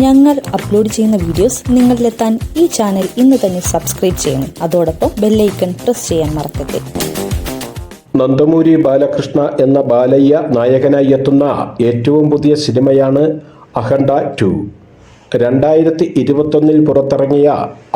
ഞങ്ങൾ അപ്ലോഡ് ചെയ്യുന്ന വീഡിയോസ് നിങ്ങളിലെത്താൻ ഈ ചാനൽ ഇന്ന് തന്നെ സബ്സ്ക്രൈബ് ചെയ്യണം. അതോടൊപ്പം ബെല്ലൈക്കൺ പ്രസ് ചെയ്യാൻ മറക്കരുത്. നന്ദമൂരി ബാലകൃഷ്ണ എന്ന ബാലയ്യ നായകനായി എത്തുന്ന ഏറ്റവും പുതിയ സിനിമയാണ് അഖണ്ഡ 2. 2021 പുറത്തിറങ്ങിയ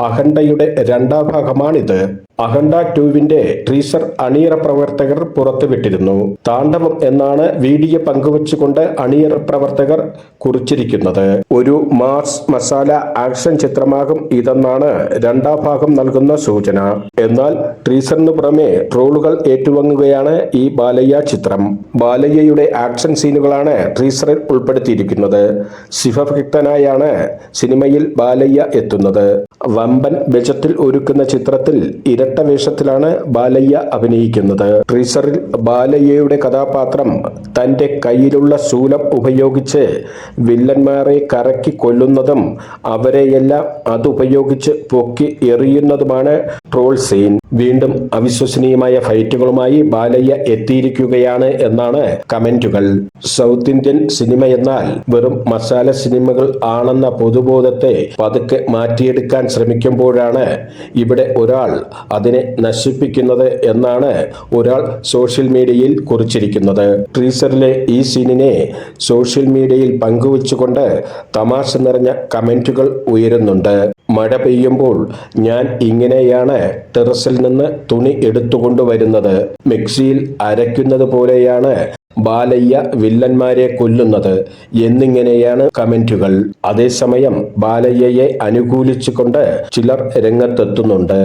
അഖണ്ഡയുടെ രണ്ടാം ഭാഗമാണിത്. അഖണ്ഡ 2വിന്റെ ടീസർ അണിയറ പ്രവർത്തകർ പുറത്തുവിട്ടിരുന്നു. താണ്ഡവം എന്നാണ് വീഡിയോ പങ്കുവച്ചുകൊണ്ട് അണിയറ പ്രവർത്തകർ കുറിച്ചിരിക്കുന്നത്. ഒരു മാസ് മസാല ആക്ഷൻ ചിത്രമാകും ഇതെന്നാണ് രണ്ടാം ഭാഗം നൽകുന്ന സൂചന. എന്നാൽ ടീസറിന് പുറമെ ട്രോളുകൾ ഏറ്റുവാങ്ങുകയാണ് ഈ ബാലയ്യ ചിത്രം. ബാലയ്യയുടെ ആക്ഷൻ സീനുകളാണ് ടീസറിൽ ഉൾപ്പെടുത്തിയിരിക്കുന്നത്. ശിവഭക്തനായാണ് സിനിമയിൽ ബാലയ്യ എത്തുന്നത്. വമ്പൻ ബജറ്റിൽ ഒരുക്കുന്ന ചിത്രത്തിൽ ഇരട്ട വേഷത്തിലാണ് ബാലയ്യ അഭിനയിക്കുന്നത്. ടീസറിൽ ബാലയ്യയുടെ കഥാപാത്രം തന്റെ കയ്യിലുള്ള ശൂലം ഉപയോഗിച്ച് വില്ലന്മാരെ കറക്കി കൊല്ലുന്നതും അവരെയെല്ലാം അതുപയോഗിച്ച് പൊക്കി എറിയുന്നതുമാണ് ട്രോൾ സീൻ. വീണ്ടും അവിശ്വസനീയമായ ഫൈറ്റുകളുമായി ബാലയ്യ എത്തിയിരിക്കുകയാണ് എന്നാണ് കമന്റുകൾ. സൗത്ത് ഇന്ത്യൻ സിനിമ എന്നാൽ വെറും മസാല സിനിമകൾ ആണെന്ന പൊതുബോധത്തെ പതുക്കെ മാറ്റിയെടുക്കാൻ ശ്രമിക്കുമ്പോഴാണ് ഇവിടെ ഒരാൾ അതിനെ നശിപ്പിക്കുന്നത് എന്നാണ് ഒരാൾ സോഷ്യൽ മീഡിയയിൽ കുറിച്ചിരിക്കുന്നത്. ടീസറിലെ ഈ സീനിനെ സോഷ്യൽ മീഡിയയിൽ പങ്കുവച്ചുകൊണ്ട് തമാശ നിറഞ്ഞ കമന്റുകൾ ഉയരുന്നുണ്ട്. മഴ പെയ്യുമ്പോൾ ഞാൻ ഇങ്ങനെയാണ് ടെറസിൽ നിന്ന് തുണി എടുത്തുകൊണ്ടുവരുന്നത്. മിക്സിയിൽ അരയ്ക്കുന്നത് പോലെയാണ് ബാലയ്യ വില്ലന്മാരെ കൊല്ലുന്നത് എന്നിങ്ങനെയാണ് കമന്റുകൾ. അതേസമയം ബാലയ്യയെ അനുകൂലിച്ചുകൊണ്ട് ചിലർ രംഗത്തെത്തുന്നുണ്ട്.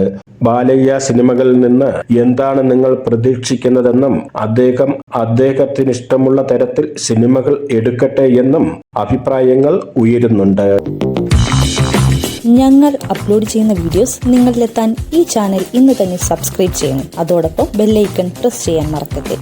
ബാലയ്യ സിനിമകളിൽ നിന്ന് എന്താണ് നിങ്ങൾ പ്രതീക്ഷിക്കുന്നതെന്നും അദ്ദേഹത്തിന് ഇഷ്ടമുള്ള തരത്തിൽ സിനിമകൾ എടുക്കട്ടെ എന്നും അഭിപ്രായങ്ങൾ ഉയരുന്നുണ്ട്. ഞങ്ങൾ അപ്ലോഡ് ചെയ്യുന്ന വീഡിയോസ് നിങ്ങളിലെത്താൻ ഈ ചാനൽ ഇന്ന് തന്നെ സബ്സ്ക്രൈബ് ചെയ്യണം. അതോടൊപ്പം ബെല്ലൈക്കൺ പ്രസ് ചെയ്യാൻ മറക്കരുത്.